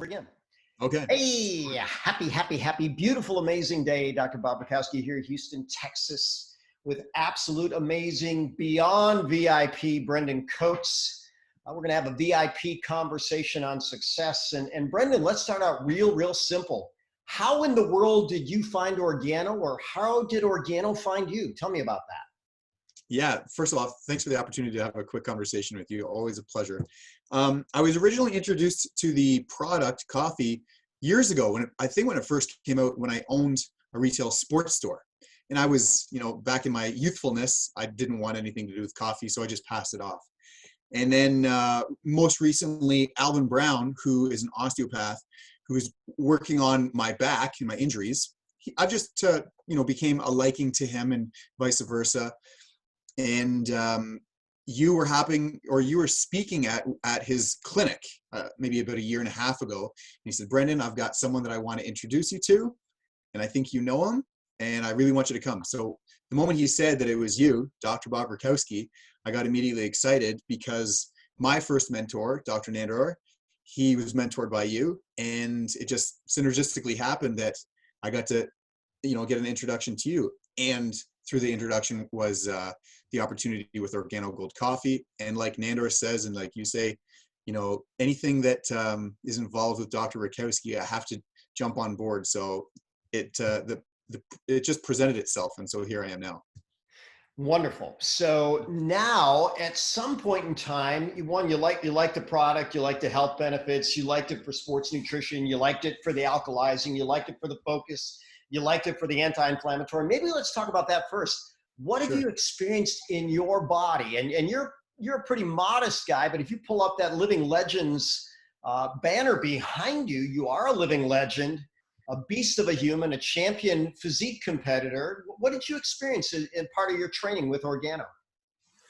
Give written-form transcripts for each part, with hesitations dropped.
Again. Okay. Hey, happy, beautiful, amazing day. Dr. Bob Rakowski here in Houston, Texas, with absolute amazing, beyond VIP, Brendan Coates. We're going to have a VIP conversation on success. And Brendan, let's start out real simple. How in the world did you find Organo, or how did Organo find you? Tell me about that. Yeah, first of all, thanks for the opportunity to have a quick conversation with you. Always a pleasure. I was originally introduced to the product coffee years ago when I think when it first came out, when I owned a retail sports store. And I was, back in my youthfulness, I didn't want anything to do with coffee, so I just passed it off. And then most recently, Alvin Brown, who is an osteopath, who's working on my back and my injuries, I just, became a liking to him and vice versa. And you were speaking at his clinic maybe about a year and a half ago. And he said, Brendan, I've got someone that I want to introduce you to, and I think you know him, and I really want you to come. So the moment he said that it was you, Dr. Bob Rakowski, I got immediately excited because my first mentor, Dr. Nandor, he was mentored by you, and it just synergistically happened that I got to, get an introduction to you. And through the introduction was the opportunity with Organo Gold Coffee. And like Nandor says, and like you say, anything that is involved with Dr. Rakowski, I have to jump on board. So it just presented itself, and so here I am now. Wonderful. So now, at some point in time, you like the product, you like the health benefits, you liked it for sports nutrition, you liked it for the alkalizing, you liked it for the focus, you liked it for the anti-inflammatory. Maybe let's talk about that first. What have you experienced in your body? And you're a pretty modest guy, but if you pull up that Living Legends banner behind you, you are a living legend, a beast of a human, a champion physique competitor. What did you experience in part of your training with Organo?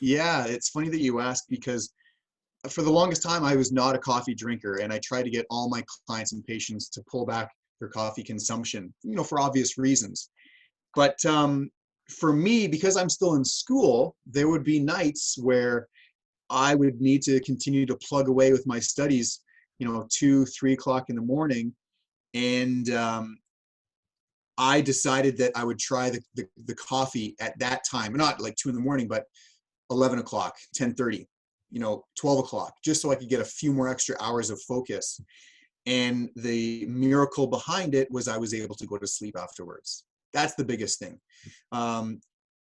Yeah, it's funny that you ask, because for the longest time, I was not a coffee drinker, and I tried to get all my clients and patients to pull back their coffee consumption, for obvious reasons. But for me, because I'm still in school, there would be nights where I would need to continue to plug away with my studies, 2-3 o'clock in the morning. And I decided that I would try the coffee at that time, not like 2 in the morning, but 11 o'clock, 10:30, 12 o'clock, just so I could get a few more extra hours of focus. And the miracle behind it was I was able to go to sleep afterwards. That's the biggest thing.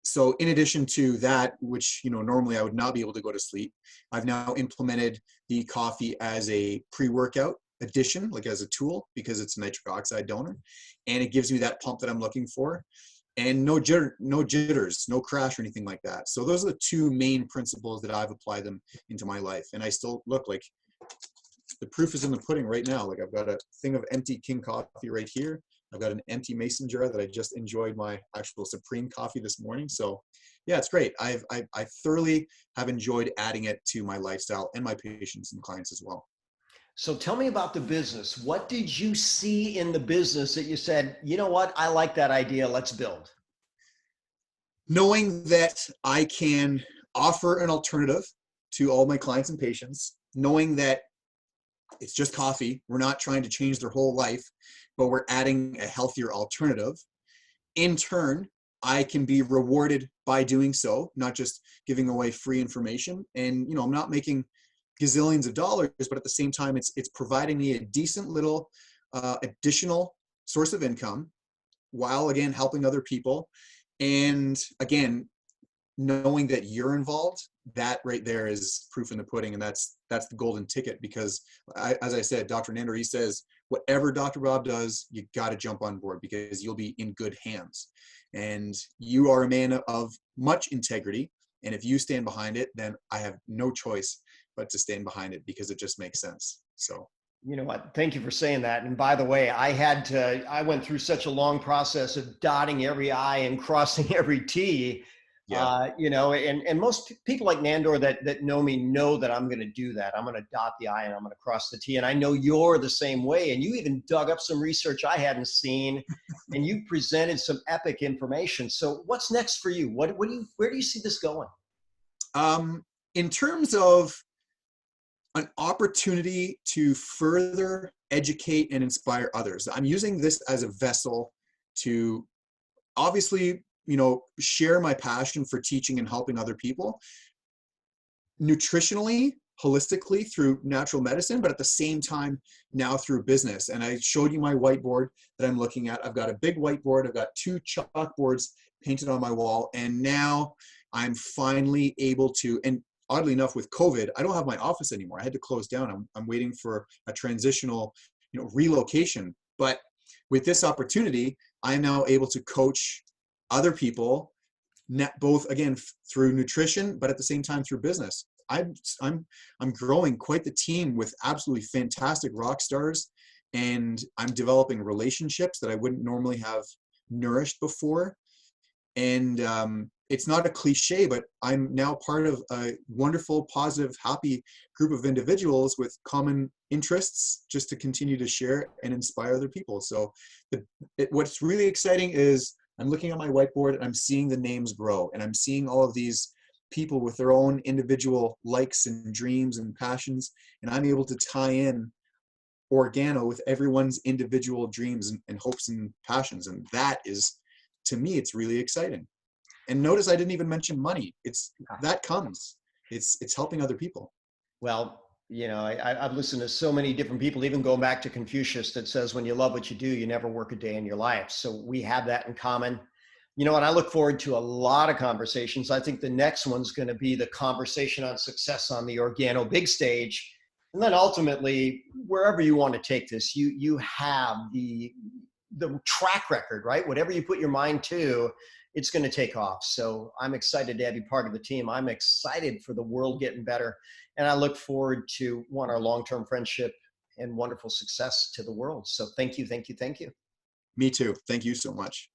So in addition to that, which, normally I would not be able to go to sleep, I've now implemented the coffee as a pre-workout addition, like as a tool, because it's a nitric oxide donor, and it gives me that pump that I'm looking for, and no jitters, no crash or anything like that. So those are the two main principles that I've applied them into my life. And I still look like the proof is in the pudding right now. Like, I've got a thing of empty King coffee right here. I've got an empty mason jar that I just enjoyed my actual Supreme coffee this morning. So yeah, it's great. I thoroughly have enjoyed adding it to my lifestyle and my patients and clients as well. So tell me about the business. What did you see in the business that you said, you know what, I like that idea, let's build? Knowing that I can offer an alternative to all my clients and patients, knowing that it's just coffee, we're not trying to change their whole life, but we're adding a healthier alternative. In turn, I can be rewarded by doing so, not just giving away free information. And, I'm not making gazillions of dollars, but at the same time, it's providing me a decent little additional source of income, while again helping other people. And again, knowing that you're involved, that right there is proof in the pudding, and that's the golden ticket. Because as I said, Dr. Nandor, he says, whatever Dr. Bob does, you got to jump on board, because you'll be in good hands. And you are a man of much integrity, and if you stand behind it, then I have no choice but to stand behind it, because it just makes sense. So, you know what? Thank you for saying that. And by the way, I went through such a long process of dotting every I and crossing every T. yeah. And most people like Nandor that know me know that I'm going to do that. I'm going to dot the I and I'm going to cross the T. And I know you're the same way. And you even dug up some research I hadn't seen, and you presented some epic information. So what's next for you? Where do you see this going? In terms of, an opportunity to further educate and inspire others. I'm using this as a vessel to obviously, share my passion for teaching and helping other people nutritionally, holistically through natural medicine, but at the same time now through business. And I showed you my whiteboard that I'm looking at. I've got a big whiteboard. I've got 2 chalkboards painted on my wall. And now I'm finally able to, and oddly enough, with COVID, I don't have my office anymore. I had to close down. I'm waiting for a transitional, relocation. But with this opportunity, I'm now able to coach other people, both again through nutrition, but at the same time through business. I'm growing quite the team with absolutely fantastic rock stars, and I'm developing relationships that I wouldn't normally have nourished before. And it's not a cliche, but I'm now part of a wonderful, positive, happy group of individuals with common interests, just to continue to share and inspire other people. So what's really exciting is I'm looking at my whiteboard and I'm seeing the names grow, and I'm seeing all of these people with their own individual likes and dreams and passions, and I'm able to tie in Organo with everyone's individual dreams and hopes and passions. And that is, to me, it's really exciting. And notice I didn't even mention money. That comes. It's helping other people. Well, I've listened to so many different people, even going back to Confucius, that says, when you love what you do, you never work a day in your life. So we have that in common. And I look forward to a lot of conversations. I think the next one's going to be the conversation on success on the Organo big stage. And then ultimately, wherever you want to take this, you have the track record, right? Whatever you put your mind to, it's going to take off. So I'm excited to have you part of the team. I'm excited for the world getting better. And I look forward to our long-term friendship and wonderful success to the world. So thank you, thank you, thank you. Me too. Thank you so much.